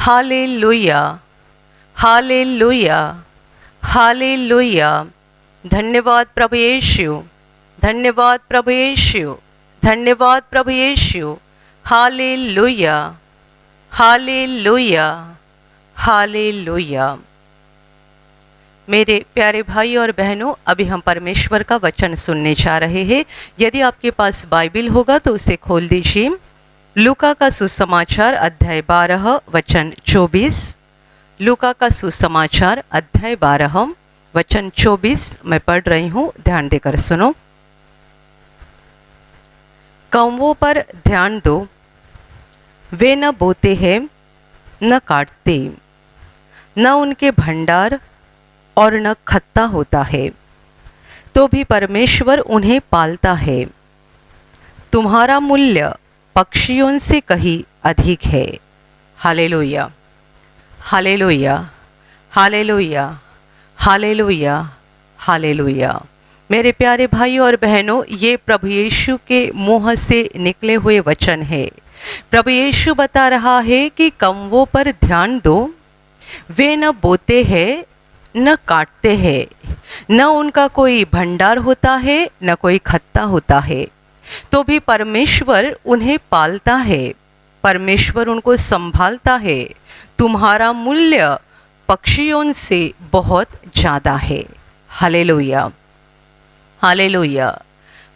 Hallelujah, हालेलुया, hallelujah. धन्यवाद प्रभु यीशु, धन्यवाद प्रभु यीशु, धन्यवाद प्रभु यीशु। हालेलुया, हालेलुया, हालेलुया। मेरे प्यारे भाई और बहनों, अभी हम परमेश्वर का वचन सुनने जा रहे हैं। यदि आपके पास बाइबिल होगा तो उसे खोल दीजिए। लूका का सुसमाचार अध्याय 12 वचन 24। लूका का सुसमाचार अध्याय 12 वचन 24 मैं पढ़ रही हूँ, ध्यान देकर सुनो। कौवों पर ध्यान दो, वे न बोते हैं न काटते, न उनके भंडार और न खत्ता होता है, तो भी परमेश्वर उन्हें पालता है। तुम्हारा मूल्य पक्षियों से कहीं अधिक है। हालेलुया, हालेलुया, हालेलुया, हालेलुया, हालेलुया। मेरे प्यारे भाई और बहनों, ये प्रभु यीशु के मुंह से निकले हुए वचन है। प्रभु यीशु बता रहा है कि कौवों पर ध्यान दो, वे न बोते हैं न काटते हैं, न उनका कोई भंडार होता है न कोई खत्ता होता है, तो भी परमेश्वर उन्हें पालता है, परमेश्वर उनको संभालता है। तुम्हारा मूल्य पक्षियों से बहुत ज़्यादा है। हालेलुया, हालेलुया,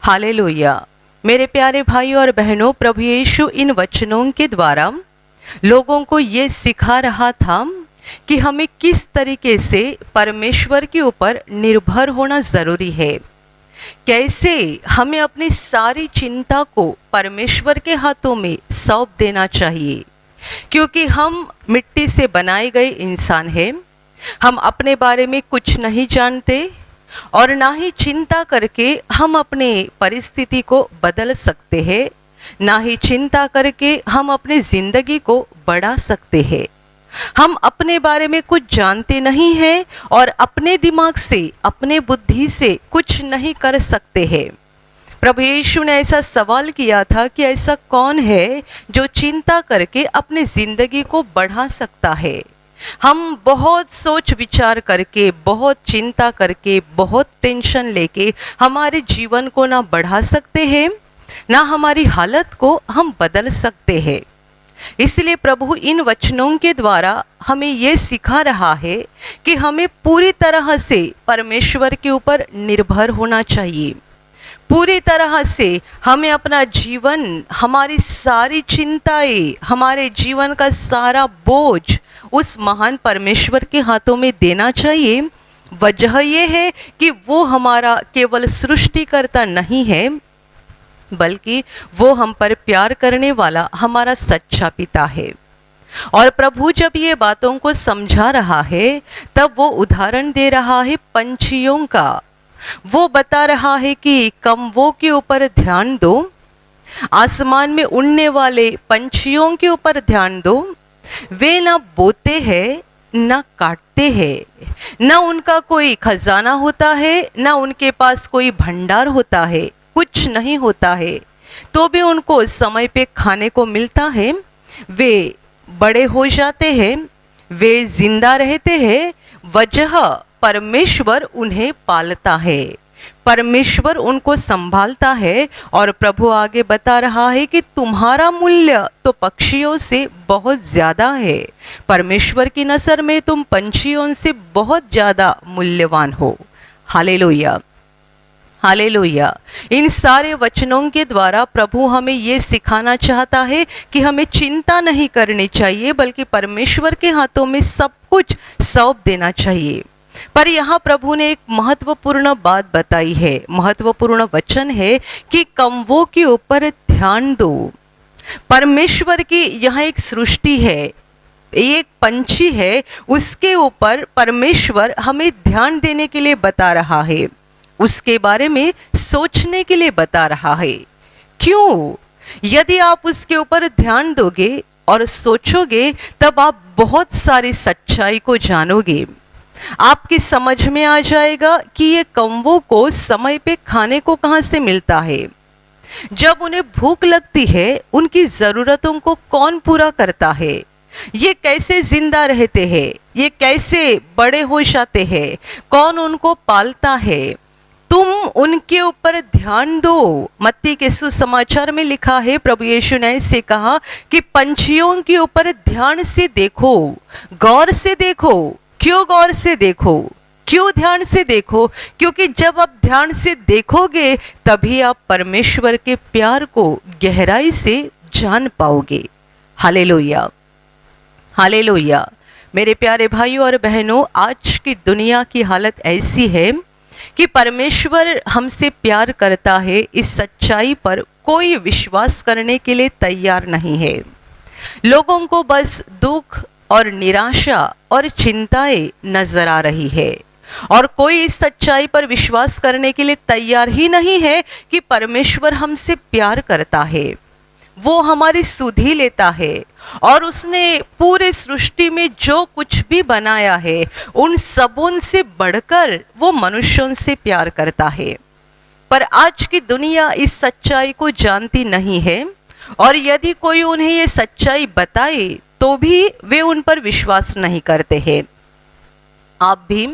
हालेलुया। मेरे प्यारे भाई और बहनों, प्रभु यीशु इन वचनों के द्वारा लोगों को ये सिखा रहा था कि हमें किस तरीके से परमेश्वर के ऊपर निर्भर होना ज़रूरी है, कैसे हमें अपनी सारी चिंता को परमेश्वर के हाथों में सौंप देना चाहिए। क्योंकि हम मिट्टी से बनाए गए इंसान हैं, हम अपने बारे में कुछ नहीं जानते और ना ही चिंता करके हम अपने परिस्थिति को बदल सकते हैं, ना ही चिंता करके हम अपनी ज़िंदगी को बढ़ा सकते हैं। हम अपने बारे में कुछ जानते नहीं हैं और अपने दिमाग से, अपने बुद्धि से कुछ नहीं कर सकते हैं। प्रभु यीशु ने ऐसा सवाल किया था कि ऐसा कौन है जो चिंता करके अपनी ज़िंदगी को बढ़ा सकता है। हम बहुत सोच विचार करके, बहुत चिंता करके, बहुत टेंशन लेके हमारे जीवन को ना बढ़ा सकते हैं, ना हमारी हालत को हम बदल सकते हैं। इसलिए प्रभु इन वचनों के द्वारा हमें ये सिखा रहा है कि हमें पूरी तरह से परमेश्वर के ऊपर निर्भर होना चाहिए। पूरी तरह से हमें अपना जीवन, हमारी सारी चिंताएं, हमारे जीवन का सारा बोझ उस महान परमेश्वर के हाथों में देना चाहिए। वजह यह है कि वो हमारा केवल सृष्टिकर्ता नहीं है, बल्कि वो हम पर प्यार करने वाला हमारा सच्चा पिता है। और प्रभु जब ये बातों को समझा रहा है, तब वो उदाहरण दे रहा है पंछियों का। वो बता रहा है कि कौवों के ऊपर ध्यान दो, आसमान में उड़ने वाले पंछियों के ऊपर ध्यान दो। वे न बोते हैं न काटते हैं, न उनका कोई खजाना होता है, न उनके पास कोई भंडार होता है, कुछ नहीं होता है, तो भी उनको समय पे खाने को मिलता है। वे बड़े हो जाते हैं, वे जिंदा रहते हैं। वजह परमेश्वर उन्हें पालता है, परमेश्वर उनको संभालता है। और प्रभु आगे बता रहा है कि तुम्हारा मूल्य तो पक्षियों से बहुत ज़्यादा है। परमेश्वर की नज़र में तुम पंछियों से बहुत ज़्यादा मूल्यवान हो। Hallelujah, hallelujah. इन सारे वचनों के द्वारा प्रभु हमें ये सिखाना चाहता है कि हमें चिंता नहीं करनी चाहिए, बल्कि परमेश्वर के हाथों में सब कुछ सौंप देना चाहिए। पर यहाँ प्रभु ने एक महत्वपूर्ण बात बताई है, महत्वपूर्ण वचन है कि कौवों के ऊपर ध्यान दो। परमेश्वर की यहाँ एक सृष्टि है, एक पंछी है, उसके ऊपर परमेश्वर हमें ध्यान देने के लिए बता रहा है, उसके बारे में सोचने के लिए बता रहा है। क्यों? यदि आप उसके ऊपर ध्यान दोगे और सोचोगे, तब आप बहुत सारी सच्चाई को जानोगे। आपकी समझ में आ जाएगा कि ये कौवों को समय पे खाने को कहाँ से मिलता है। जब उन्हें भूख लगती है, उनकी ज़रूरतों को कौन पूरा करता है। ये कैसे जिंदा रहते हैं, ये कैसे बड़े हो जाते हैं, कौन उनको पालता है, तुम उनके ऊपर ध्यान दो। मत्ती के सुसमाचार में लिखा है, प्रभु यीशु ने इससे कहा कि पंछियों के ऊपर ध्यान से देखो, गौर से देखो। क्यों गौर से देखो, क्यों ध्यान से देखो? क्योंकि जब आप ध्यान से देखोगे तभी आप परमेश्वर के प्यार को गहराई से जान पाओगे। हालेलुया, हालेलुया। मेरे प्यारे भाइयों और बहनों, आज की दुनिया की हालत ऐसी है कि परमेश्वर हमसे प्यार करता है, इस सच्चाई पर कोई विश्वास करने के लिए तैयार नहीं है। लोगों को बस दुख और निराशा और चिंताएं नजर आ रही है, और कोई इस सच्चाई पर विश्वास करने के लिए तैयार ही नहीं है कि परमेश्वर हमसे प्यार करता है, वो हमारी सुधि लेता है, और उसने पूरे सृष्टि में जो कुछ भी बनाया है उन सबों से बढ़कर वो मनुष्यों से प्यार करता है। पर आज की दुनिया इस सच्चाई को जानती नहीं है, और यदि कोई उन्हें ये सच्चाई बताए तो भी वे उन पर विश्वास नहीं करते हैं। आप भी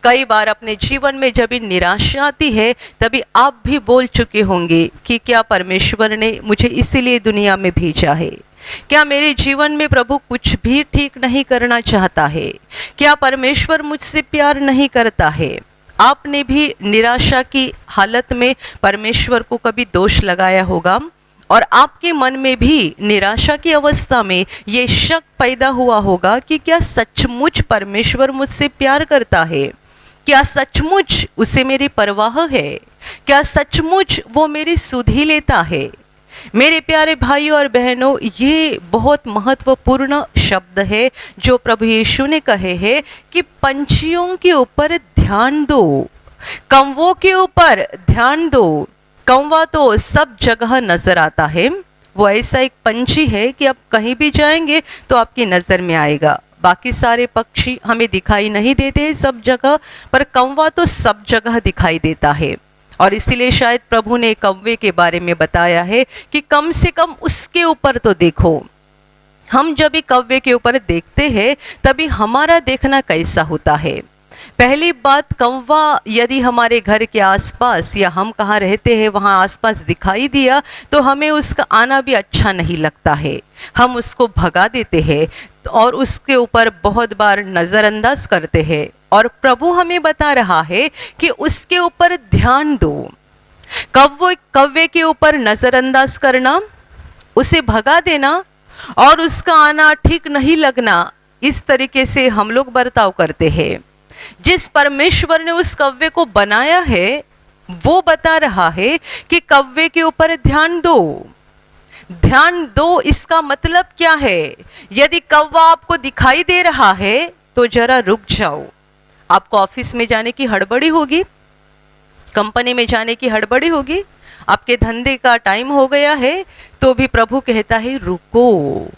कई बार अपने जीवन में जब निराशा आती है तभी आप भी बोल चुके होंगे कि क्या परमेश्वर ने मुझे इसीलिए दुनिया में भेजा है? क्या मेरे जीवन में प्रभु कुछ भी ठीक नहीं करना चाहता है? क्या परमेश्वर मुझसे प्यार नहीं करता है? आपने भी निराशा की हालत में परमेश्वर को कभी दोष लगाया होगा, और आपके मन में भी निराशा की अवस्था में ये शक पैदा हुआ होगा कि क्या सचमुच परमेश्वर मुझसे प्यार करता है? क्या सचमुच उसे मेरी परवाह है? क्या सचमुच वो मेरी सुधि लेता है? मेरे प्यारे भाइयों और बहनों, ये बहुत महत्वपूर्ण शब्द है जो प्रभु यीशु ने कहे हैं कि पंछियों के ऊपर ध्यान दो, कौवों के ऊपर ध्यान दो। कौवा तो सब जगह नजर आता है, वो ऐसा एक पंछी है कि आप कहीं भी जाएंगे तो आपकी नजर में आएगा। बाकी सारे पक्षी हमें दिखाई नहीं देते हैं सब जगह, पर कौवा तो सब जगह दिखाई देता है। और इसीलिए शायद प्रभु ने कौवे के बारे में बताया है कि कम से कम उसके ऊपर तो देखो। हम जब भी कौवे के ऊपर देखते हैं तभी हमारा देखना कैसा होता है। पहली बात, कौवा यदि हमारे घर के आसपास या हम कहाँ रहते हैं वहाँ आसपास दिखाई दिया तो हमें उसका आना भी अच्छा नहीं लगता है, हम उसको भगा देते हैं और उसके ऊपर बहुत बार नज़रअंदाज करते हैं। और प्रभु हमें बता रहा है कि उसके ऊपर ध्यान दो। कौवे के ऊपर नज़रअंदाज करना, उसे भगा देना और उसका आना ठीक नहीं लगना, इस तरीके से हम लोग बर्ताव करते हैं। जिस परमेश्वर ने उस कौवे को बनाया है वो बता रहा है कि कौवे के ऊपर ध्यान दो। ध्यान दो इसका मतलब क्या है? यदि कौवा आपको दिखाई दे रहा है तो जरा रुक जाओ। आपको ऑफिस में जाने की हड़बड़ी होगी, कंपनी में जाने की हड़बड़ी होगी, आपके धंधे का टाइम हो गया है, तो भी प्रभु कहता है रुको।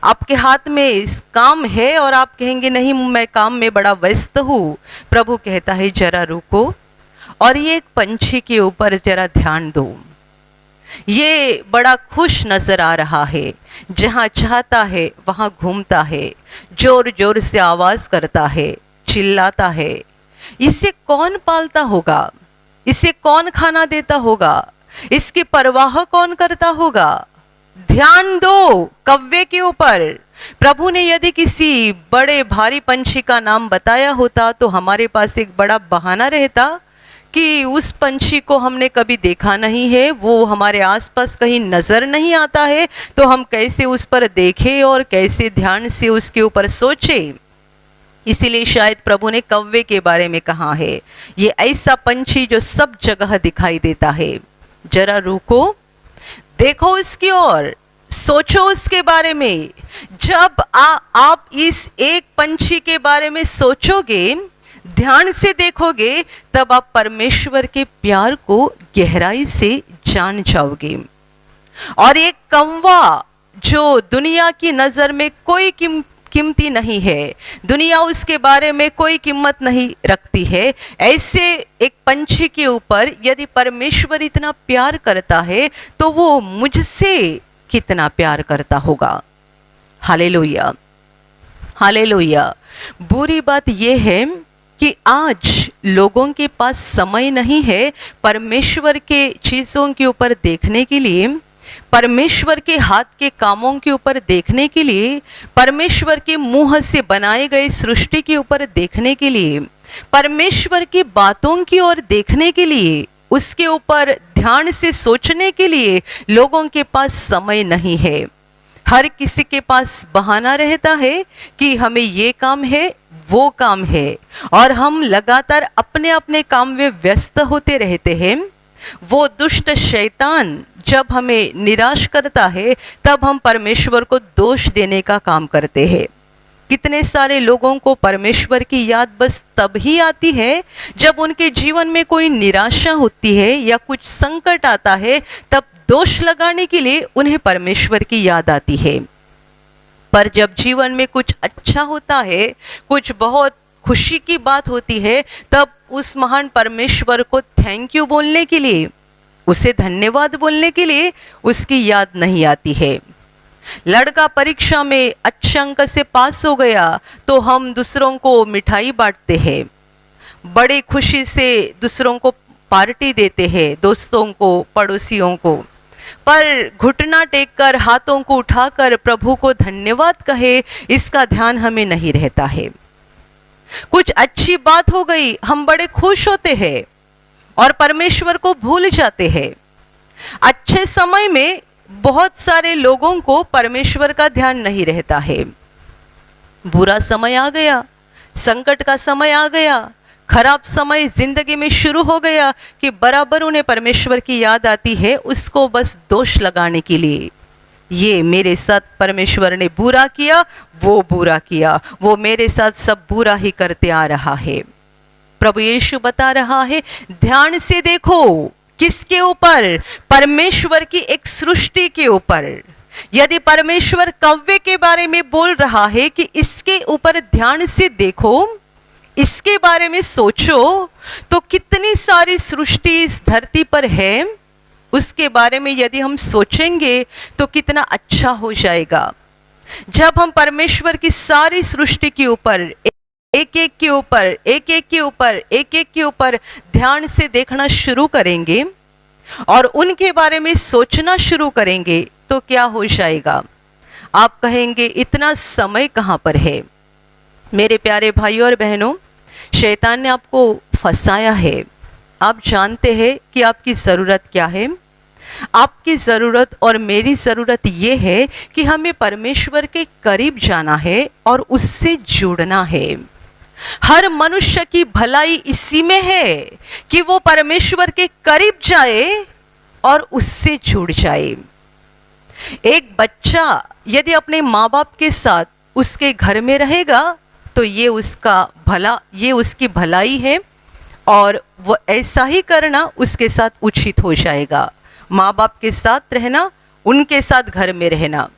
आपके हाथ में इस काम है और आप कहेंगे नहीं मैं काम में बड़ा व्यस्त हूँ, प्रभु कहता है जरा रुको और ये एक पंछी के ऊपर जरा ध्यान दो। ये बड़ा खुश नजर आ रहा है, जहाँ चाहता है वहाँ घूमता है, जोर जोर से आवाज करता है, चिल्लाता है। इसे कौन पालता होगा? इसे कौन खाना देता होगा? इसकी परवाह कौन करता होगा? ध्यान दो कौवे के ऊपर। प्रभु ने यदि किसी बड़े भारी पंछी का नाम बताया होता तो हमारे पास एक बड़ा बहाना रहता कि उस पंछी को हमने कभी देखा नहीं है, वो हमारे आसपास कहीं नजर नहीं आता है, तो हम कैसे उस पर देखें और कैसे ध्यान से उसके ऊपर सोचें। इसीलिए शायद प्रभु ने कौवे के बारे में कहा है, ये ऐसा पंछी जो सब जगह दिखाई देता है। जरा रुको, देखो उसकी ओर, सोचो उसके बारे में। जब आप इस एक पंछी के बारे में सोचोगे, ध्यान से देखोगे, तब आप परमेश्वर के प्यार को गहराई से जान जाओगे। और एक कौवा जो दुनिया की नजर में कोई कीमती नहीं है, दुनिया उसके बारे में कोई कीमत नहीं रखती है, ऐसे एक पंछी के ऊपर यदि परमेश्वर इतना प्यार करता है तो वो मुझसे कितना प्यार करता होगा। हालेलुया। हालेलुया। बुरी बात यह है कि आज लोगों के पास समय नहीं है परमेश्वर के चीज़ों के ऊपर देखने के लिए, परमेश्वर के हाथ के कामों के ऊपर देखने के लिए, परमेश्वर के मुंह से बनाए गए सृष्टि के ऊपर देखने के लिए, परमेश्वर की बातों की ओर देखने के लिए, उसके ऊपर ध्यान से सोचने के लिए लोगों के पास समय नहीं है। हर किसी के पास बहाना रहता है कि हमें ये काम है, वो काम है, और हम लगातार अपने अपने काम में व्यस्त होते रहते हैं। वो दुष्ट शैतान जब हमें निराश करता है तब हम परमेश्वर को दोष देने का काम करते हैं। कितने सारे लोगों को परमेश्वर की याद बस तब ही आती है जब उनके जीवन में कोई निराशा होती है या कुछ संकट आता है, तब दोष लगाने के लिए उन्हें परमेश्वर की याद आती है। पर जब जीवन में कुछ अच्छा होता है, कुछ बहुत खुशी की बात होती है, तब उस महान परमेश्वर को थैंक यू बोलने के लिए, उसे धन्यवाद बोलने के लिए उसकी याद नहीं आती है। लड़का परीक्षा में अच्छे अंक से पास हो गया तो हम दूसरों को मिठाई बांटते हैं, बड़ी खुशी से दूसरों को पार्टी देते हैं, दोस्तों को, पड़ोसियों को। पर घुटना टेककर, हाथों को उठाकर प्रभु को धन्यवाद कहे, इसका ध्यान हमें नहीं रहता है। कुछ अच्छी बात हो गई, हम बड़े खुश होते हैं और परमेश्वर को भूल जाते हैं। अच्छे समय में बहुत सारे लोगों को परमेश्वर का ध्यान नहीं रहता है। बुरा समय आ गया, संकट का समय आ गया, खराब समय जिंदगी में शुरू हो गया कि बराबर उन्हें परमेश्वर की याद आती है, उसको बस दोष लगाने के लिए। ये मेरे साथ परमेश्वर ने बुरा किया, वो बुरा किया, वो मेरे साथ सब बुरा ही करते आ रहा है। प्रभु यीशु बता रहा है, ध्यान से देखो। किसके ऊपर? परमेश्वर की एक सृष्टि के ऊपर। यदि परमेश्वर कव्वे के बारे में बोल रहा है कि इसके ऊपर ध्यान से देखो, इसके बारे में सोचो, तो कितनी सारी सृष्टि इस धरती पर है, उसके बारे में यदि हम सोचेंगे तो कितना अच्छा हो जाएगा। जब हम परमेश्वर की सारी सृष्टि के ऊपर एक एक के ऊपर एक एक के ऊपर एक एक के ऊपर ध्यान से देखना शुरू करेंगे और उनके बारे में सोचना शुरू करेंगे तो क्या हो जाएगा? आप कहेंगे इतना समय कहाँ पर है? मेरे प्यारे भाइयों और बहनों, शैतान ने आपको फंसाया है। आप जानते हैं कि आपकी ज़रूरत क्या है? आपकी ज़रूरत और मेरी ज़रूरत ये है कि हमें परमेश्वर के करीब जाना है और उससे जुड़ना है। हर मनुष्य की भलाई इसी में है कि वो परमेश्वर के करीब जाए और उससे जुड़ जाए। एक बच्चा यदि अपने माँ बाप के साथ उसके घर में रहेगा तो ये उसकी भलाई है और वो ऐसा ही करना उसके साथ उचित हो जाएगा। माँ बाप के साथ रहना, उनके साथ घर में रहना।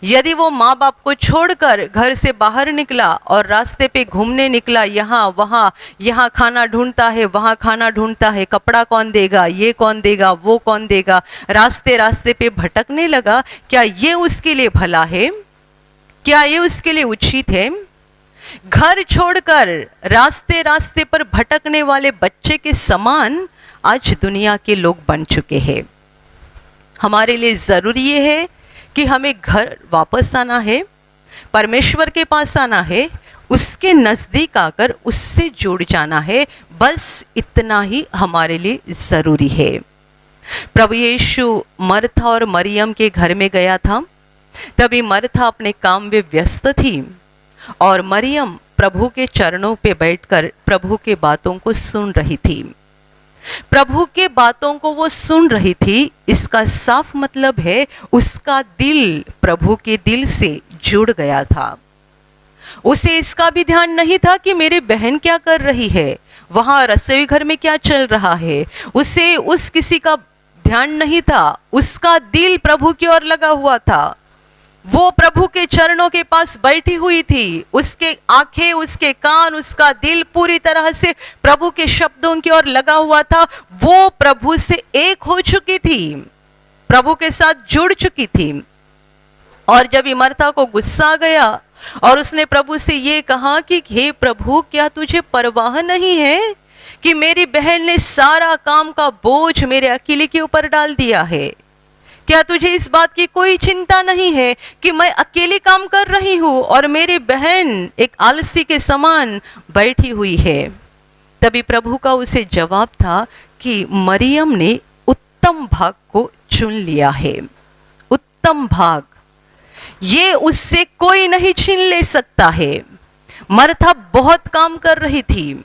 यदि वो माँ बाप को छोड़कर घर से बाहर निकला और रास्ते पे घूमने निकला, यहाँ वहाँ, यहाँ खाना ढूंढता है, वहाँ खाना ढूंढता है, कपड़ा कौन देगा, ये कौन देगा, वो कौन देगा, रास्ते रास्ते पे भटकने लगा, क्या ये उसके लिए भला है? क्या ये उसके लिए उचित है? घर छोड़कर रास्ते रास्ते पर भटकने वाले बच्चे के समान आज दुनिया के लोग बन चुके हैं। हमारे लिए ज़रूरी ये है कि हमें घर वापस आना है, परमेश्वर के पास आना है, उसके नज़दीक आकर उससे जुड़ जाना है। बस इतना ही हमारे लिए ज़रूरी है। प्रभु यीशु मरथा और मरियम के घर में गया था। तभी मरथा अपने काम में व्यस्त थी और मरियम प्रभु के चरणों पे बैठकर प्रभु के बातों को सुन रही थी। प्रभु के बातों को वो सुन रही थी, इसका साफ मतलब है उसका दिल प्रभु के दिल से जुड़ गया था। उसे इसका भी ध्यान नहीं था कि मेरी बहन क्या कर रही है, वहां रसोई घर में क्या चल रहा है। उसे उस किसी का ध्यान नहीं था, उसका दिल प्रभु की ओर लगा हुआ था। वो प्रभु के चरणों के पास बैठी हुई थी, उसके आंखें, उसके कान, उसका दिल पूरी तरह से प्रभु के शब्दों की ओर लगा हुआ था। वो प्रभु से एक हो चुकी थी, प्रभु के साथ जुड़ चुकी थी। और जब मरथा को गुस्सा आ गया और उसने प्रभु से ये कहा कि हे प्रभु, क्या तुझे परवाह नहीं है कि मेरी बहन ने सारा काम का बोझ मेरे अकेले के ऊपर डाल दिया है? क्या तुझे इस बात की कोई चिंता नहीं है कि मैं अकेले काम कर रही हूं और मेरी बहन एक आलसी के समान बैठी हुई है? तभी प्रभु का उसे जवाब था कि मरियम ने उत्तम भाग को चुन लिया है। उत्तम भाग ये उससे कोई नहीं छीन ले सकता है। मर्था बहुत काम कर रही थी,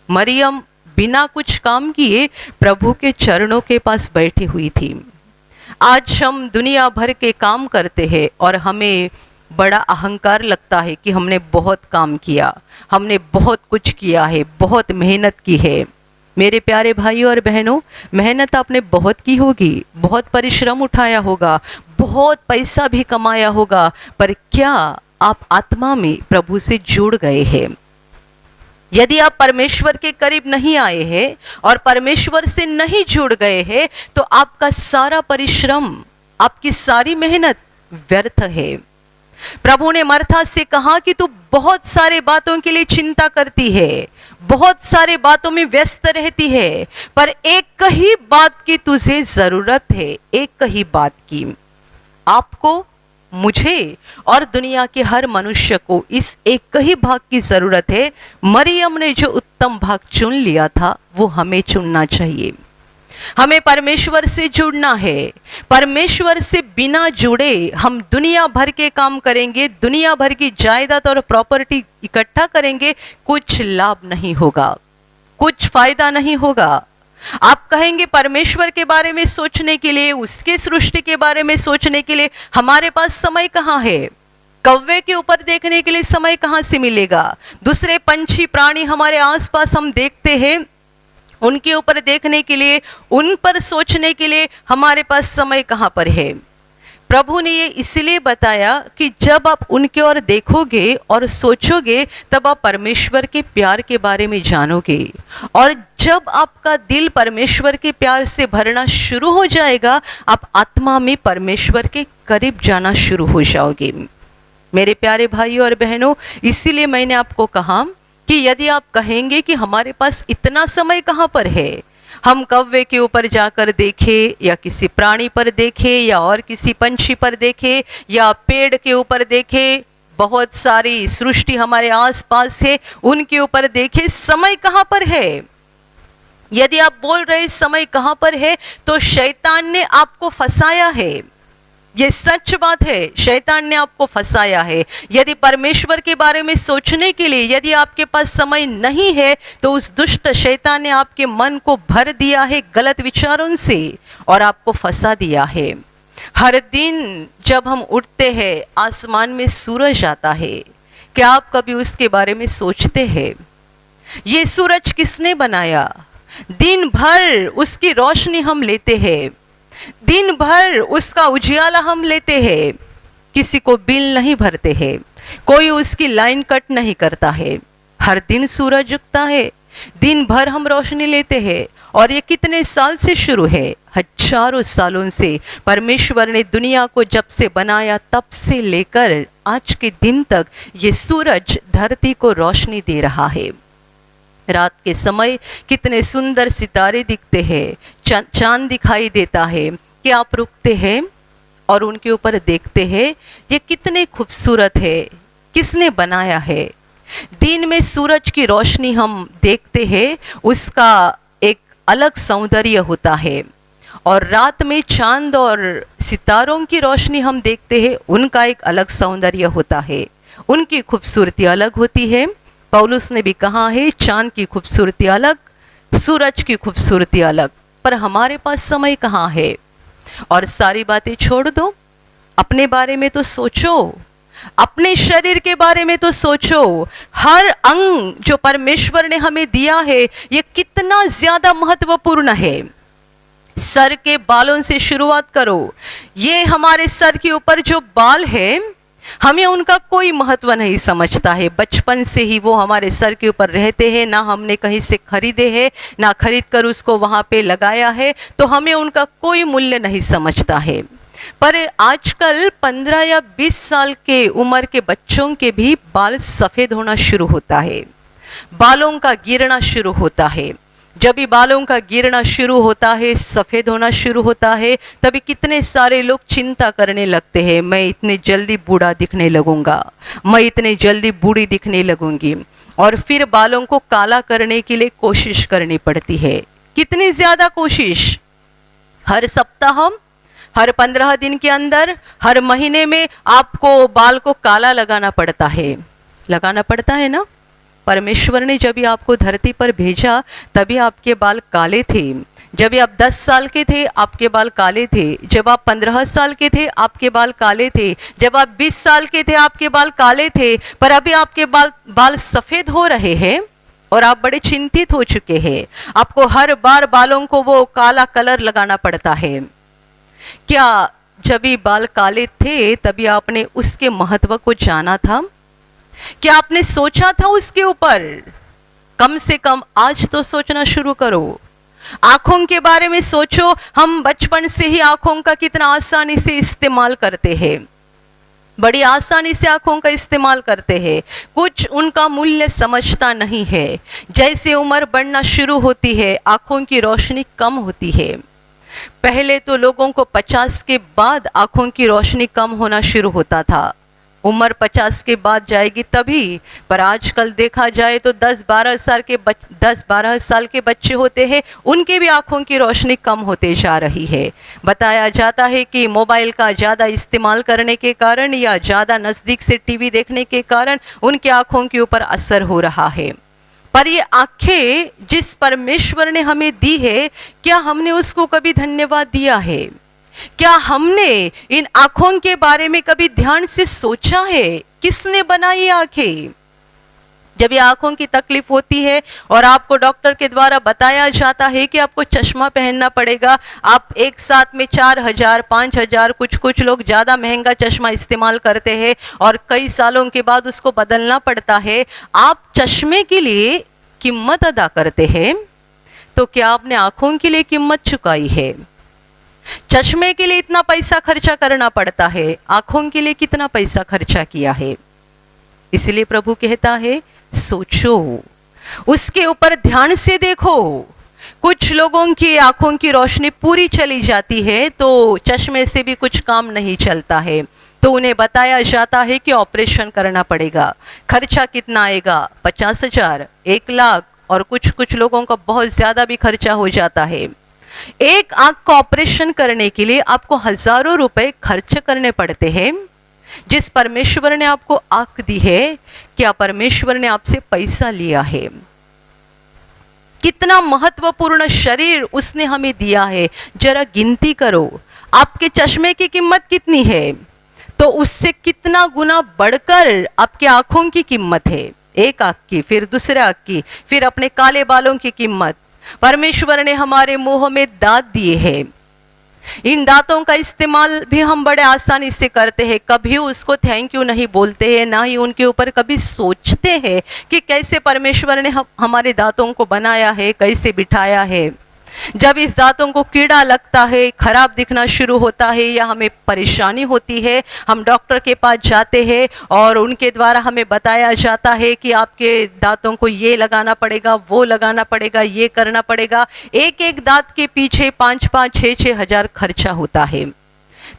मरियम बिना कुछ काम किए प्रभु के चरणों के पास बैठी हुई थी। आज हम दुनिया भर के काम करते हैं और हमें बड़ा अहंकार लगता है कि हमने बहुत काम किया, हमने बहुत कुछ किया है, बहुत मेहनत की है। मेरे प्यारे भाइयों और बहनों, मेहनत आपने बहुत की होगी, बहुत परिश्रम उठाया होगा, बहुत पैसा भी कमाया होगा, पर क्या आप आत्मा में प्रभु से जुड़ गए हैं? यदि आप परमेश्वर के करीब नहीं आए हैं और परमेश्वर से नहीं जुड़ गए हैं, तो आपका सारा परिश्रम, आपकी सारी मेहनत व्यर्थ है। प्रभु ने मर्था से कहा कि तू बहुत सारे बातों के लिए चिंता करती है, बहुत सारे बातों में व्यस्त रहती है, पर एक ही बात की तुझे जरूरत है, एक ही बात की। आपको, मुझे और दुनिया के हर मनुष्य को इस एक ही भाग की जरूरत है। मरियम ने जो उत्तम भाग चुन लिया था, वो हमें चुनना चाहिए। हमें परमेश्वर से जुड़ना है। परमेश्वर से बिना जुड़े हम दुनिया भर के काम करेंगे, दुनिया भर की जायदाद और प्रॉपर्टी इकट्ठा करेंगे, कुछ लाभ नहीं होगा, कुछ फायदा नहीं होगा। आप कहेंगे परमेश्वर के बारे में सोचने के लिए, उसके सृष्टि के बारे में सोचने के लिए हमारे पास समय कहाँ है? कौवे के ऊपर देखने के लिए समय कहाँ से मिलेगा? दूसरे पंछी प्राणी हमारे आसपास हम देखते हैं, उनके ऊपर देखने के लिए, उन पर सोचने के लिए हमारे पास समय कहाँ पर है? प्रभु ने ये इसलिए बताया कि जब आप उनके ओर देखोगे और सोचोगे, तब आप परमेश्वर के प्यार के बारे में जानोगे। और जब आपका दिल परमेश्वर के प्यार से भरना शुरू हो जाएगा, आप आत्मा में परमेश्वर के करीब जाना शुरू हो जाओगे। मेरे प्यारे भाइयों और बहनों, इसीलिए मैंने आपको कहा कि यदि आप कहेंगे कि हमारे पास इतना समय कहाँ पर है, हम कौवे के ऊपर जाकर देखें या किसी प्राणी पर देखें या और किसी पंछी पर देखें या पेड़ के ऊपर देखें, बहुत सारी सृष्टि हमारे आसपास है, उनके ऊपर देखें, समय कहाँ पर है? यदि आप बोल रहे समय कहाँ पर है, तो शैतान ने आपको फंसाया है। ये सच बात है, शैतान ने आपको फंसाया है। यदि परमेश्वर के बारे में सोचने के लिए यदि आपके पास समय नहीं है, तो उस दुष्ट शैतान ने आपके मन को भर दिया है गलत विचारों से और आपको फंसा दिया है। हर दिन जब हम उठते हैं, आसमान में सूरज आता है, क्या आप कभी उसके बारे में सोचते हैं? ये सूरज किसने बनाया? दिन भर उसकी रोशनी हम लेते हैं, दिन भर उसका उजियाला हम लेते हैं, किसी को बिल नहीं भरते हैं, कोई उसकी लाइन कट नहीं करता है। हर दिन सूरज उगता है, दिन भर हम रोशनी लेते हैं। और ये कितने साल से शुरू है? हजारों सालों से। परमेश्वर ने दुनिया को जब से बनाया तब से लेकर आज के दिन तक ये सूरज धरती को रोशनी दे रहा है। रात के समय कितने सुंदर सितारे दिखते हैं, चांद दिखाई देता है कि आप रुकते हैं और उनके ऊपर देखते हैं, ये कितने खूबसूरत है, किसने बनाया है। दिन में सूरज की रोशनी हम देखते हैं, उसका एक अलग सौंदर्य होता है, और रात में चांद और सितारों की रोशनी हम देखते हैं, उनका एक अलग सौंदर्य होता है, उनकी खूबसूरती अलग होती है। पौलुस ने भी कहा है, चांद की खूबसूरती अलग, सूरज की खूबसूरती अलग। पर हमारे पास समय कहाँ है? और सारी बातें छोड़ दो, अपने बारे में तो सोचो, अपने शरीर के बारे में तो सोचो। हर अंग जो परमेश्वर ने हमें दिया है, ये कितना ज्यादा महत्वपूर्ण है। सर के बालों से शुरुआत करो। ये हमारे सर के ऊपर जो बाल है, हमें उनका कोई महत्व नहीं समझता है। बचपन से ही वो हमारे सर के ऊपर रहते हैं, ना हमने कहीं से खरीदे हैं, ना खरीद कर उसको वहाँ पे लगाया है, तो हमें उनका कोई मूल्य नहीं समझता है। पर आजकल 15 या 20 साल के उम्र के बच्चों के भी बाल सफेद होना शुरू होता है, बालों का गिरना शुरू होता है। जब भी बालों का गिरना शुरू होता है, सफेद होना शुरू होता है, तभी कितने सारे लोग चिंता करने लगते हैं, मैं इतने जल्दी बूढ़ा दिखने लगूंगा, मैं इतने जल्दी बूढ़ी दिखने लगूंगी। और फिर बालों को काला करने के लिए कोशिश करनी पड़ती है। कितनी ज्यादा कोशिश, हर सप्ताह, हर 15 दिन के अंदर, हर महीने में आपको बाल को काला लगाना पड़ता है ना। परमेश्वर ने जब भी आपको धरती पर भेजा तभी आपके बाल काले थे। जब आप 10 साल के थे आपके बाल काले थे, जब आप 15 साल के थे आपके बाल काले थे, जब आप 20 साल के थे आपके बाल काले थे। पर अभी आपके बाल सफेद हो रहे हैं और आप बड़े चिंतित हो चुके हैं। आपको हर बार बालों को वो काला कलर लगाना पड़ता है। क्या जब भी बाल काले थे तभी आपने उसके महत्व को जाना था? क्या आपने सोचा था उसके ऊपर? कम से कम आज तो सोचना शुरू करो। आंखों के बारे में सोचो। हम बचपन से ही आंखों का कितना आसानी से इस्तेमाल करते हैं, बड़ी आसानी से आंखों का इस्तेमाल करते हैं, कुछ उनका मूल्य समझता नहीं है। जैसे उम्र बढ़ना शुरू होती है आंखों की रोशनी कम होती है। पहले तो लोगों को 50 के बाद आंखों की रोशनी कम होना शुरू होता था, उम्र 50 के बाद जाएगी तभी। पर आजकल देखा जाए तो 10-12 साल के बच्चे होते हैं, उनके भी आंखों की रोशनी कम होते जा रही है। बताया जाता है कि मोबाइल का ज़्यादा इस्तेमाल करने के कारण या ज़्यादा नज़दीक से टीवी देखने के कारण उनकी आंखों के ऊपर असर हो रहा है। पर ये आंखें जिस परमेश्वर ने हमें दी है, क्या हमने उसको कभी धन्यवाद दिया है? क्या हमने इन आंखों के बारे में कभी ध्यान से सोचा है? किसने बनाई आंखें? जब ये आंखों की तकलीफ होती है और आपको डॉक्टर के द्वारा बताया जाता है कि आपको चश्मा पहनना पड़ेगा, आप एक साथ में 4,000 5,000 कुछ लोग ज़्यादा महंगा चश्मा इस्तेमाल करते हैं और कई सालों के बाद उसको बदलना पड़ता है। आप चश्मे के लिए कीमत अदा करते हैं, तो क्या आपने आंखों के लिए कीमत चुकाई है? चश्मे के लिए इतना पैसा खर्चा करना पड़ता है, आंखों के लिए कितना पैसा खर्चा किया है? इसलिए प्रभु कहता है सोचो, उसके ऊपर ध्यान से देखो। कुछ लोगों की आंखों की रोशनी पूरी चली जाती है तो चश्मे से भी कुछ काम नहीं चलता है, तो उन्हें बताया जाता है कि ऑपरेशन करना पड़ेगा। खर्चा कितना आएगा? 50,000, 1,00,000 और कुछ लोगों का बहुत ज्यादा भी खर्चा हो जाता है। एक आंख का ऑपरेशन करने के लिए आपको हजारों रुपए खर्च करने पड़ते हैं। जिस परमेश्वर ने आपको आंख दी है, क्या परमेश्वर ने आपसे पैसा लिया है? कितना महत्वपूर्ण शरीर उसने हमें दिया है, जरा गिनती करो। आपके चश्मे की कीमत कितनी है, तो उससे कितना गुना बढ़कर आपके आंखों की कीमत है। एक आंख की, फिर दूसरे आंख की, फिर अपने काले बालों की कीमत। परमेश्वर ने हमारे मुंह में दांत दिए हैं, इन दांतों का इस्तेमाल भी हम बड़े आसानी से करते हैं, कभी उसको थैंक यू नहीं बोलते हैं, ना ही उनके ऊपर कभी सोचते हैं कि कैसे परमेश्वर ने हमारे दांतों को बनाया है, कैसे बिठाया है। जब इस दांतों को कीड़ा लगता है, खराब दिखना शुरू होता है या हमें परेशानी होती है, हम डॉक्टर के पास जाते हैं और उनके द्वारा हमें बताया जाता है कि आपके दांतों को ये लगाना पड़ेगा, वो लगाना पड़ेगा, ये करना पड़ेगा। एक एक दांत के पीछे 5-5, 6-6 हजार खर्चा होता है।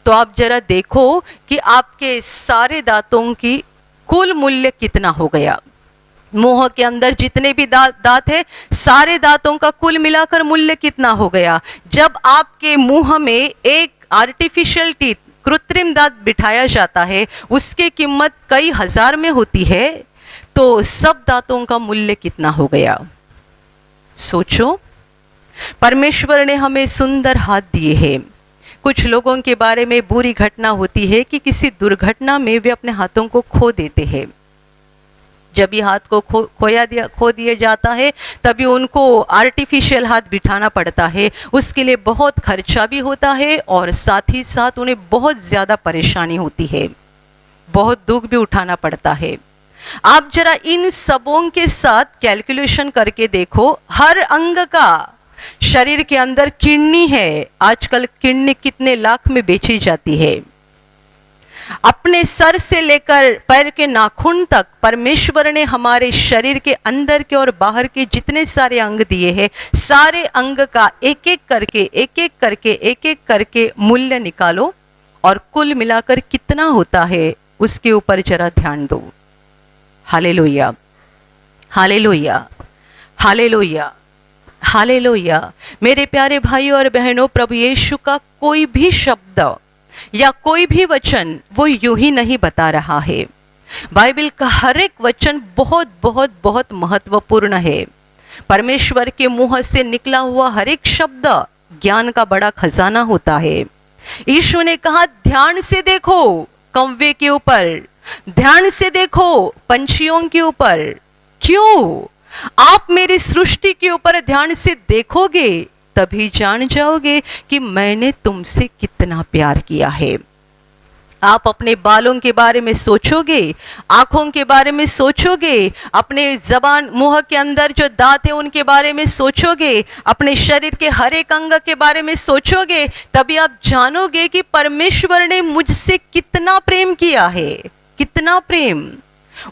तो आप जरा देखो कि आपके सारे दांतों की कुल मूल्य कितना हो गया। मुंह के अंदर जितने भी दांत है, सारे दांतों का कुल मिलाकर मूल्य कितना हो गया। जब आपके मुंह में एक आर्टिफिशियल टीथ, कृत्रिम दांत बिठाया जाता है, उसकी कीमत कई हजार में होती है, तो सब दांतों का मूल्य कितना हो गया। सोचो, परमेश्वर ने हमें सुंदर हाथ दिए हैं। कुछ लोगों के बारे में बुरी घटना होती है कि किसी दुर्घटना में वे अपने हाथों को खो देते हैं। जब ये हाथ को खो दिया जाता है, तभी उनको आर्टिफिशियल हाथ बिठाना पड़ता है। उसके लिए बहुत खर्चा भी होता है और साथ ही साथ उन्हें बहुत ज़्यादा परेशानी होती है, बहुत दुख भी उठाना पड़ता है। आप जरा इन सबों के साथ कैलकुलेशन करके देखो, हर अंग का शरीर के अंदर किडनी है, आजकल किडनी कितने लाख में बेची जाती है। अपने सर से लेकर पैर के नाखून तक परमेश्वर ने हमारे शरीर के अंदर के और बाहर के जितने सारे अंग दिए हैं, सारे अंग का एक एक करके मूल्य निकालो और कुल मिलाकर कितना होता है उसके ऊपर जरा ध्यान दो। हालेलुया, हालेलुया, हालेलुया, हालेलुया। मेरे प्यारे भाइयों और बहनों, प्रभु यीशु का कोई भी शब्द या कोई भी वचन वो यूं ही नहीं बता रहा है। बाइबल का हर एक वचन बहुत बहुत बहुत महत्वपूर्ण है। परमेश्वर के मुंह से निकला हुआ हर एक शब्द ज्ञान का बड़ा खजाना होता है। यीशु ने कहा, ध्यान से देखो कौवे के ऊपर, ध्यान से देखो पंछियों के ऊपर। क्यों? आप मेरी सृष्टि के ऊपर ध्यान से देखोगे तभी जान जाओगे कि मैंने तुमसे कितना प्यार किया है। आप अपने बालों के बारे में सोचोगे, आंखों के बारे में सोचोगे, अपने जबान मुंह के अंदर जो दांत है उनके बारे में सोचोगे, अपने शरीर के हर एक अंग के बारे में सोचोगे, तभी आप जानोगे कि परमेश्वर ने मुझसे कितना प्रेम किया है। कितना प्रेम!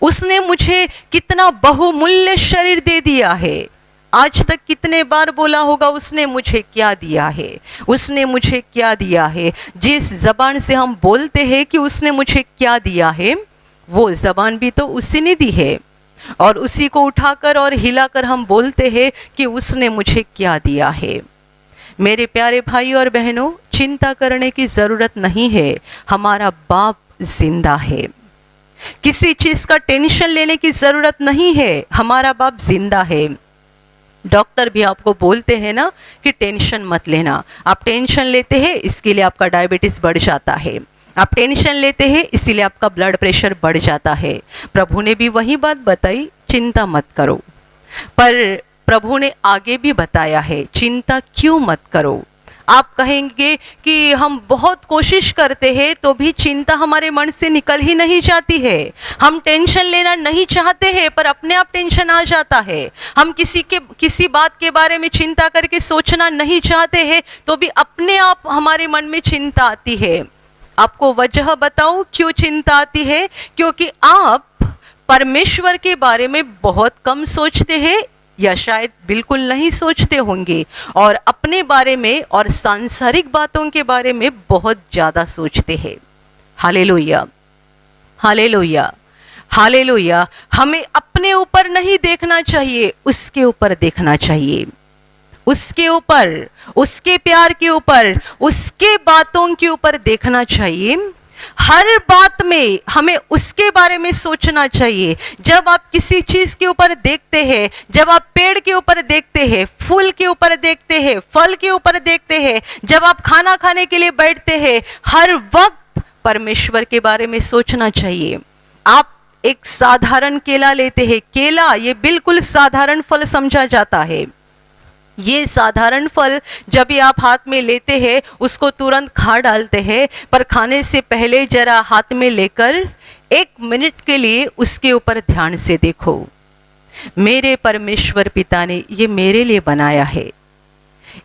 उसने मुझे कितना बहुमूल्य शरीर दे दिया है। आज तक कितने बार बोला होगा, उसने मुझे क्या दिया है, उसने मुझे क्या दिया है। जिस जबान से हम बोलते हैं कि उसने मुझे क्या दिया है, वो जबान भी तो उसी ने दी है, और उसी को उठाकर और हिलाकर हम बोलते हैं कि उसने मुझे क्या दिया है। मेरे प्यारे भाई और बहनों, चिंता करने की जरूरत नहीं है, हमारा बाप जिंदा है। किसी चीज का टेंशन लेने की जरूरत नहीं है, हमारा बाप जिंदा है। डॉक्टर भी आपको बोलते हैं ना कि टेंशन मत लेना। आप टेंशन लेते हैं इसके लिए आपका डायबिटीज बढ़ जाता है, आप टेंशन लेते हैं इसीलिए आपका ब्लड प्रेशर बढ़ जाता है। प्रभु ने भी वही बात बताई, चिंता मत करो। पर प्रभु ने आगे भी बताया है, चिंता क्यों मत करो। आप कहेंगे कि हम बहुत कोशिश करते हैं तो भी चिंता हमारे मन से निकल ही नहीं जाती है। हम टेंशन लेना नहीं चाहते हैं पर अपने आप टेंशन आ जाता है। हम किसी बात के बारे में चिंता करके सोचना नहीं चाहते हैं तो भी अपने आप हमारे मन में चिंता आती है। आपको वजह बताऊं क्यों चिंता आती है? क्योंकि आप परमेश्वर के बारे में बहुत कम सोचते हैं या शायद बिल्कुल नहीं सोचते होंगे, और अपने बारे में और सांसारिक बातों के बारे में बहुत ज़्यादा सोचते हैं। हालेलुया, हालेलुया, हालेलुया। हमें अपने ऊपर नहीं देखना चाहिए, उसके ऊपर देखना चाहिए, उसके ऊपर, उसके प्यार के ऊपर, उसके बातों के ऊपर देखना चाहिए। हर बात में हमें उसके बारे में सोचना चाहिए। जब आप किसी चीज के ऊपर देखते हैं, जब आप पेड़ के ऊपर देखते हैं, फूल के ऊपर देखते हैं, फल के ऊपर देखते हैं, जब आप खाना खाने के लिए बैठते हैं, हर वक्त परमेश्वर के बारे में सोचना चाहिए। आप एक साधारण केला लेते हैं, केला ये बिल्कुल साधारण फल समझा जाता है। ये साधारण फल जब भी आप हाथ में लेते हैं उसको तुरंत खा डालते हैं, पर खाने से पहले जरा हाथ में लेकर 1 मिनट के लिए उसके ऊपर ध्यान से देखो। मेरे परमेश्वर पिता ने ये मेरे लिए बनाया है।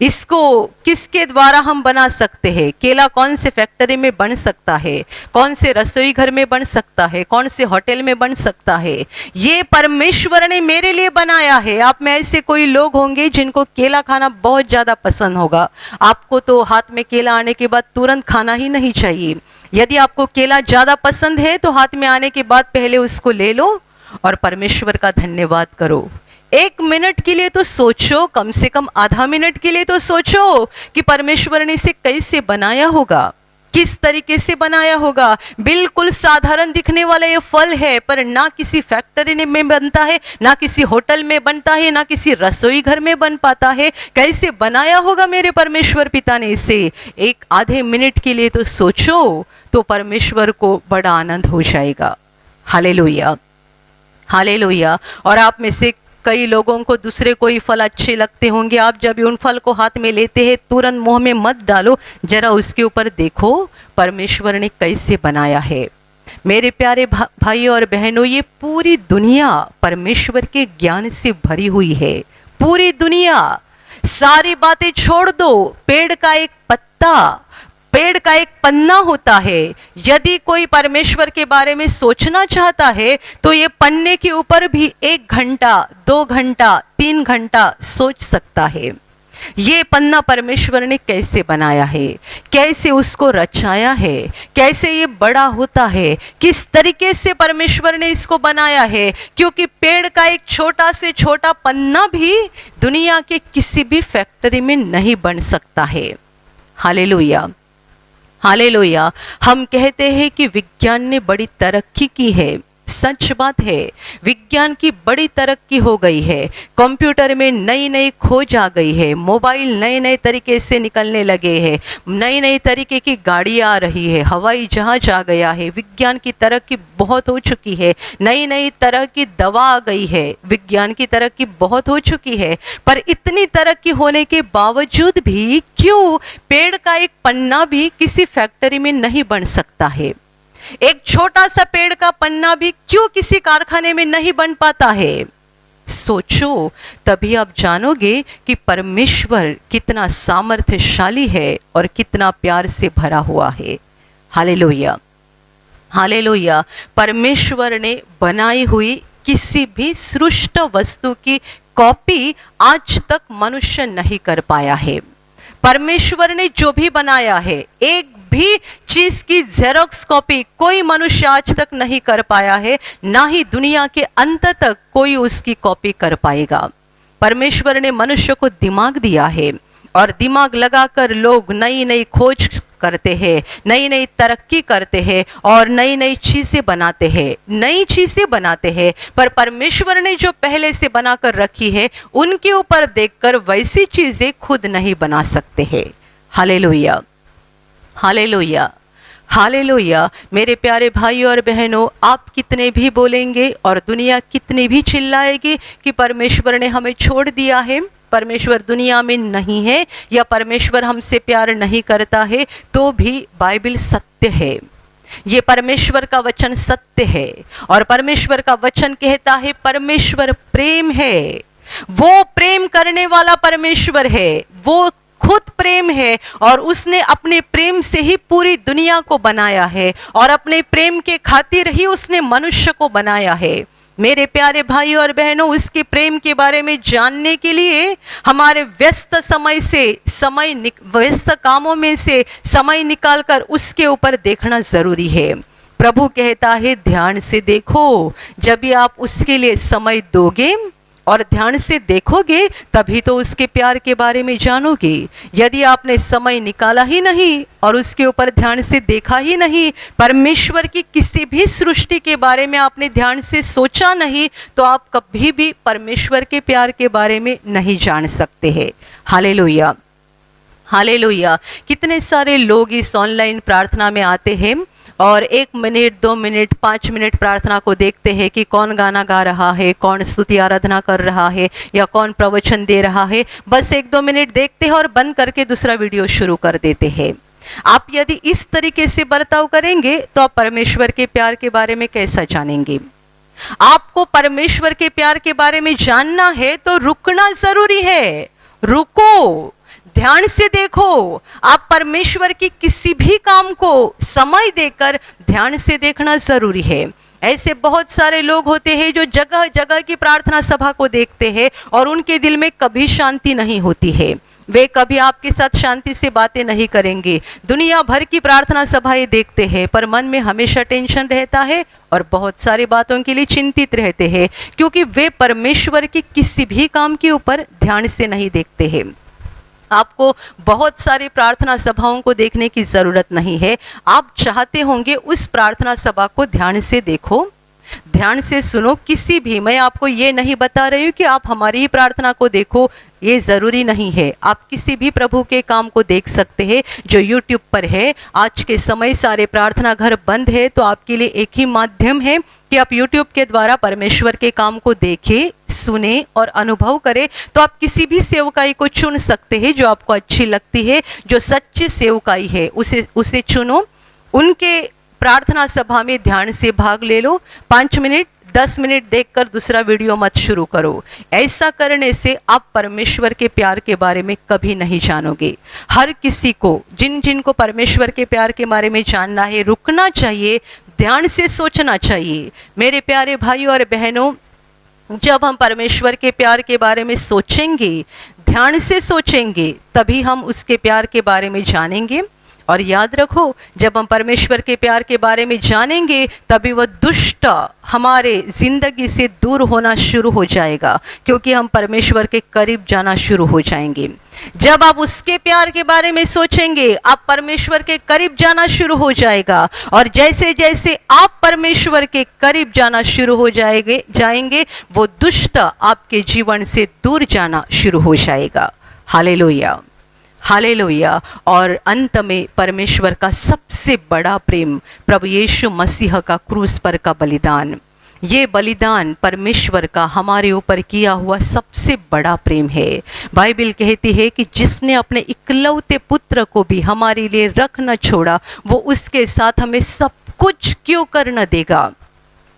इसको किसके द्वारा हम बना सकते हैं? केला कौन से फैक्ट्री में बन सकता है, कौन से रसोई घर में बन सकता है, कौन से होटल में बन सकता है? ये परमेश्वर ने मेरे लिए बनाया है। आप में ऐसे कोई लोग होंगे जिनको केला खाना बहुत ज़्यादा पसंद होगा। आपको तो हाथ में केला आने के बाद तुरंत खाना ही नहीं चाहिए। यदि आपको केला ज़्यादा पसंद है तो हाथ में आने के बाद पहले उसको ले लो और परमेश्वर का धन्यवाद करो। 1 मिनट के लिए तो सोचो, कम से कम आधा मिनट के लिए तो सोचो कि परमेश्वर ने इसे कैसे बनाया होगा, किस तरीके से बनाया होगा। बिल्कुल साधारण दिखने वाला ये फल है, पर ना किसी फैक्ट्री में बनता है, ना किसी होटल में बनता है, ना किसी रसोई घर में बन पाता है। कैसे बनाया होगा मेरे परमेश्वर पिता ने इसे? एक आधे मिनट के लिए तो सोचो, तो परमेश्वर को बड़ा आनंद हो जाएगा। Hallelujah, hallelujah. और आप में से कई लोगों को दूसरे कोई फल अच्छे लगते होंगे। आप जब उन फल को हाथ में लेते हैं तुरंत मुंह में मत डालो, जरा उसके ऊपर देखो परमेश्वर ने कैसे बनाया है। मेरे प्यारे भाइयों और बहनों, ये पूरी दुनिया परमेश्वर के ज्ञान से भरी हुई है। पूरी दुनिया सारी बातें छोड़ दो। पेड़ का एक पत्ता, पेड़ का एक पन्ना होता है। यदि कोई परमेश्वर के बारे में सोचना चाहता है तो ये पन्ने के ऊपर भी 1 घंटा, 2 घंटा, 3 घंटा सोच सकता है। ये पन्ना परमेश्वर ने कैसे बनाया है, कैसे उसको रचाया है, कैसे ये बड़ा होता है, किस तरीके से परमेश्वर ने इसको बनाया है। क्योंकि पेड़ का एक छोटा से छोटा पन्ना भी दुनिया के किसी भी फैक्ट्री में नहीं बन सकता है। Hallelujah, hallelujah. हम कहते हैं कि विज्ञान ने बड़ी तरक्की की है। सच बात है, विज्ञान की बड़ी तरक्की हो गई है। कंप्यूटर में नई नई खोज आ गई है, मोबाइल नए नए तरीके से निकलने लगे हैं, नई नई तरीके की गाड़ी आ रही है, हवाई जहाज आ गया है। विज्ञान की तरक्की बहुत हो चुकी है, नई नई तरह की दवा आ गई है, विज्ञान की तरक्की बहुत हो चुकी है। पर इतनी तरक्की होने के बावजूद भी क्यों पेड़ का एक पन्ना भी किसी फैक्ट्री में नहीं बन सकता है? एक छोटा सा पेड़ का पन्ना भी क्यों किसी कारखाने में नहीं बन पाता है? सोचो, तभी आप जानोगे कि परमेश्वर कितना सामर्थ्यशाली है और कितना प्यार से भरा हुआ है। Hallelujah, hallelujah. परमेश्वर ने बनाई हुई किसी भी सृष्ट वस्तु की कॉपी आज तक मनुष्य नहीं कर पाया है। परमेश्वर ने जो भी बनाया है, एक भी चीज की जेरोक्स कॉपी कोई मनुष्य आज तक नहीं कर पाया है, ना ही दुनिया के अंत तक कोई उसकी कॉपी कर पाएगा। परमेश्वर ने मनुष्य को दिमाग दिया है और दिमाग लगाकर लोग नई नई खोज करते हैं, नई नई तरक्की करते हैं और नई नई चीजें बनाते हैं, नई चीजें बनाते हैं। पर परमेश्वर ने जो पहले से बनाकर रखी है, उनके ऊपर देखकर वैसी चीजें खुद नहीं बना सकते हैं। हालेलुया, हालेलुया, हालेलुया। मेरे प्यारे भाई और बहनों, आप कितने भी बोलेंगे और दुनिया कितनी भी चिल्लाएगी कि परमेश्वर ने हमें छोड़ दिया है, परमेश्वर दुनिया में नहीं है, या परमेश्वर हमसे प्यार नहीं करता है, तो भी बाइबल सत्य है। ये परमेश्वर का वचन सत्य है और परमेश्वर का वचन कहता है परमेश्वर प्रेम है। वो प्रेम करने वाला परमेश्वर है, वो खुद प्रेम है और उसने अपने प्रेम से ही पूरी दुनिया को बनाया है और अपने प्रेम के खातिर ही उसने मनुष्य को बनाया है। मेरे प्यारे भाई और बहनों, उसके प्रेम के बारे में जानने के लिए हमारे व्यस्त व्यस्त कामों में से समय निकालकर उसके ऊपर देखना जरूरी है। प्रभु कहता है ध्यान से देखो। जब भी आप उसके लिए समय दोगे और ध्यान से देखोगे, तभी तो उसके प्यार के बारे में जानोगे। यदि आपने समय निकाला ही नहीं और उसके ऊपर ध्यान से देखा ही नहीं, परमेश्वर की किसी भी सृष्टि के बारे में आपने ध्यान से सोचा नहीं, तो आप कभी भी परमेश्वर के प्यार के बारे में नहीं जान सकते हैं। Hallelujah, hallelujah. कितने सारे लोग इस ऑनलाइन प्रार्थना में आते हैं और 1 मिनट, 2 मिनट, 5 मिनट प्रार्थना को देखते हैं कि कौन गाना गा रहा है, कौन स्तुति आराधना कर रहा है या कौन प्रवचन दे रहा है। बस 1-2 मिनट देखते हैं और बंद करके दूसरा वीडियो शुरू कर देते हैं। आप यदि इस तरीके से बर्ताव करेंगे तो आप परमेश्वर के प्यार के बारे में कैसा जानेंगे? आपको परमेश्वर के प्यार के बारे में जानना है तो रुकना जरूरी है। रुको, ध्यान से देखो। आप परमेश्वर की किसी भी काम को समय देकर ध्यान से देखना जरूरी है। ऐसे बहुत सारे लोग होते हैं जो जगह जगह की प्रार्थना सभा को देखते हैं और उनके दिल में कभी शांति नहीं होती है। वे कभी आपके साथ शांति से बातें नहीं करेंगे। दुनिया भर की प्रार्थना सभाएं देखते हैं पर मन में हमेशा टेंशन रहता है और बहुत सारी बातों के लिए चिंतित रहते हैं, क्योंकि वे परमेश्वर की किसी भी काम के ऊपर ध्यान से नहीं देखते हैं। आपको बहुत सारी प्रार्थना सभाओं को देखने की जरूरत नहीं है। आप चाहते होंगे उस प्रार्थना सभा को ध्यान से देखो, ध्यान से सुनो। किसी भी, मैं आपको ये नहीं बता रही हूँ कि आप हमारी ही प्रार्थना को देखो, ये जरूरी नहीं है। आप किसी भी प्रभु के काम को देख सकते हैं जो YouTube पर है। आज के समय सारे प्रार्थना घर बंद है, तो आपके लिए एक ही माध्यम है कि आप YouTube के द्वारा परमेश्वर के काम को देखें, सुने और अनुभव करें। तो आप किसी भी सेवकाई को चुन सकते हैं जो आपको अच्छी लगती है, जो सच्ची सेवकाई है उसे चुनो। उनके प्रार्थना सभा में ध्यान से भाग ले लो। 5 मिनट, 10 मिनट देखकर दूसरा वीडियो मत शुरू करो। ऐसा करने से आप परमेश्वर के प्यार के बारे में कभी नहीं जानोगे। हर किसी को, जिन जिन को परमेश्वर के प्यार के बारे में जानना है, रुकना चाहिए, ध्यान से सोचना चाहिए। मेरे प्यारे भाइयों और बहनों, जब हम परमेश्वर के प्यार के बारे में सोचेंगे, ध्यान से सोचेंगे, तभी हम उसके प्यार के बारे में जानेंगे। और याद रखो, जब हम परमेश्वर के प्यार के बारे में जानेंगे, तभी वह दुष्ट हमारे ज़िंदगी से दूर होना शुरू हो जाएगा, क्योंकि हम परमेश्वर के करीब जाना शुरू हो जाएंगे। जब आप उसके प्यार के बारे में सोचेंगे, आप परमेश्वर के करीब जाना शुरू हो जाएगा। और जैसे जैसे आप परमेश्वर के करीब जाना शुरू हो जाएंगे, वो दुष्ट आपके जीवन से दूर जाना शुरू हो जाएगा। Hallelujah, hallelujah. और अंत में परमेश्वर का सबसे बड़ा प्रेम, प्रभु यीशु मसीह का क्रूस पर का बलिदान, ये बलिदान परमेश्वर का हमारे ऊपर किया हुआ सबसे बड़ा प्रेम है। बाइबल कहती है कि जिसने अपने इकलौते पुत्र को भी हमारे लिए रख न छोड़ा, वो उसके साथ हमें सब कुछ क्यों कर न देगा।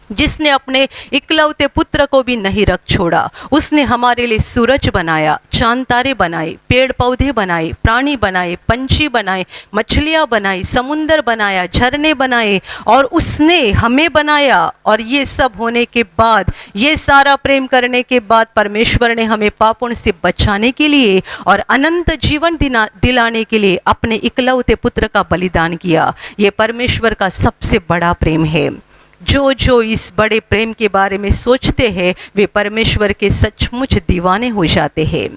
जिसने अपने इकलौते पुत्र को भी नहीं रख छोड़ा, उसने हमारे लिए सूरज बनाया, चांद तारे बनाए, पेड़ पौधे बनाए, प्राणी बनाए, पंछी बनाए, मछलियाँ बनाई, समुंदर बनाया, झरने बनाए, और उसने हमें बनाया। और ये सब होने के बाद, ये सारा प्रेम करने के बाद, परमेश्वर ने हमें पापों से बचाने के लिए और अनंत जीवन दिलाने के लिए अपने इकलौते पुत्र का बलिदान किया। ये परमेश्वर का सबसे बड़ा प्रेम है। जो जो इस बड़े प्रेम के बारे में सोचते हैं, वे परमेश्वर के सचमुच दीवाने हो जाते हैं।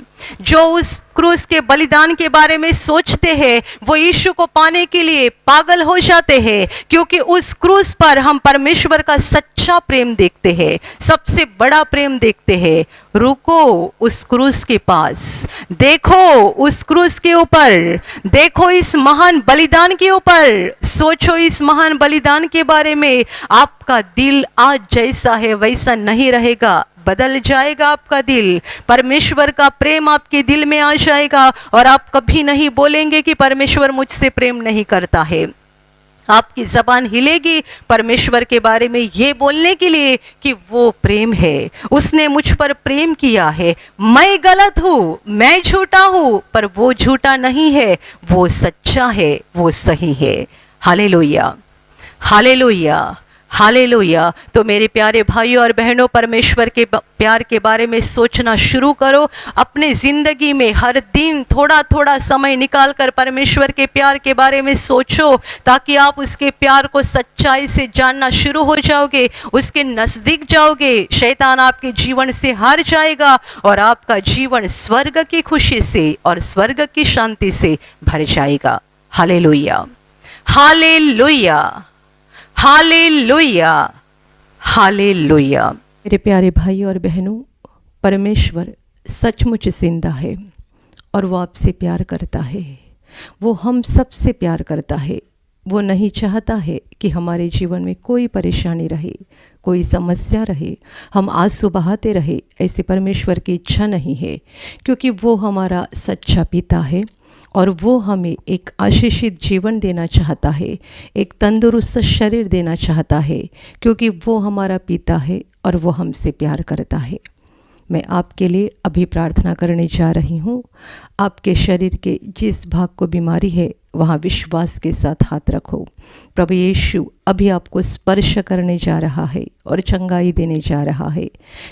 जो उस क्रूस के बलिदान के बारे में सोचते हैं, वो यीशु को पाने के लिए पागल हो जाते हैं, क्योंकि उस क्रूस पर हम परमेश्वर का सच्चा प्रेम देखते हैं, सबसे बड़ा प्रेम देखते हैं। रुको उस क्रूस के पास, देखो उस क्रूस के ऊपर, देखो इस महान बलिदान के ऊपर, सोचो इस महान बलिदान के बारे में। आपका दिल आज जैसा है वैसा नहीं रहेगा, बदल जाएगा आपका दिल। परमेश्वर का प्रेम आपके दिल में आ जाएगा, और आप कभी नहीं बोलेंगे कि परमेश्वर मुझसे प्रेम नहीं करता है। आपकी जबान हिलेगी परमेश्वर के बारे में ये बोलने के लिए कि वो प्रेम है, उसने मुझ पर प्रेम किया है। मैं गलत हूँ, मैं झूठा हूँ, पर वो झूठा नहीं है, वो सच्चा है, वो सही है। हालेलुया, हालेलुया, हालेलुया। तो मेरे प्यारे भाइयों और बहनों, परमेश्वर के प्यार के बारे में सोचना शुरू करो। अपने ज़िंदगी में हर दिन थोड़ा थोड़ा समय निकाल कर परमेश्वर के प्यार के बारे में सोचो, ताकि आप उसके प्यार को सच्चाई से जानना शुरू हो जाओगे, उसके नज़दीक जाओगे। शैतान आपके जीवन से हार जाएगा, और आपका जीवन स्वर्ग की खुशी से और स्वर्ग की शांति से भर जाएगा। हालेलुया, हालेलुया, हालेलुया, हालेलुया। मेरे प्यारे भाई और बहनों, परमेश्वर सचमुच जिंदा है, और वो आपसे प्यार करता है। वो हम सबसे प्यार करता है। वो नहीं चाहता है कि हमारे जीवन में कोई परेशानी रहे, कोई समस्या रहे, हम आंसू बहाते रहे। ऐसे परमेश्वर की इच्छा नहीं है, क्योंकि वो हमारा सच्चा पिता है, और वो हमें एक आशीषित जीवन देना चाहता है, एक तंदुरुस्त शरीर देना चाहता है, क्योंकि वो हमारा पिता है और वो हमसे प्यार करता है। मैं आपके लिए अभी प्रार्थना करने जा रही हूँ। आपके शरीर के जिस भाग को बीमारी है, वहाँ विश्वास के साथ हाथ रखो। प्रभु यीशु अभी आपको स्पर्श करने जा रहा है और चंगाई देने जा रहा है।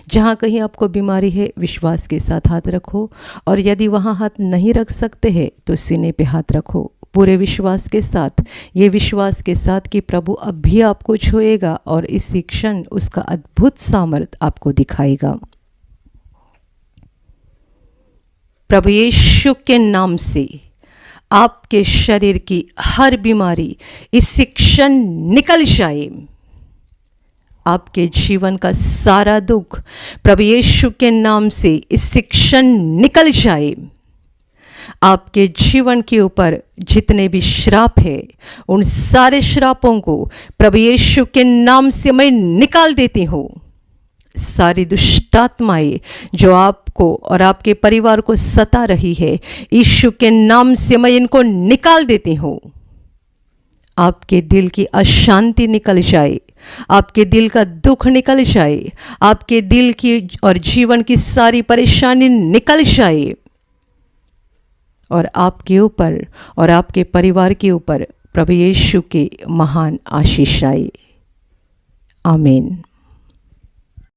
जहाँ कहीं आपको बीमारी है, विश्वास के साथ हाथ रखो, और यदि वहाँ हाथ नहीं रख सकते हैं तो सीने पे हाथ रखो पूरे विश्वास के साथ। ये विश्वास के साथ कि प्रभु अब भी आपको छुएगा और इसी क्षण उसका अद्भुत सामर्थ्य आपको दिखाएगा। प्रभु यीशु के नाम से आपके शरीर की हर बीमारी इसी क्षण निकल जाए। आपके जीवन का सारा दुख प्रभु यीशु के नाम से इसी क्षण निकल जाए। आपके जीवन के ऊपर जितने भी श्राप है, उन सारे श्रापों को प्रभु यीशु के नाम से मैं निकाल देती हूँ। सारी दुष्टात्माएं जो आपको और आपके परिवार को सता रही है, यीशु के नाम से मैं इनको निकाल देती हूँ। आपके दिल की अशांति निकल जाए, आपके दिल का दुख निकल जाए, आपके दिल की और जीवन की सारी परेशानी निकल जाए और आपके ऊपर और आपके परिवार के ऊपर प्रभु यीशु के महान आशीष आए। आमीन।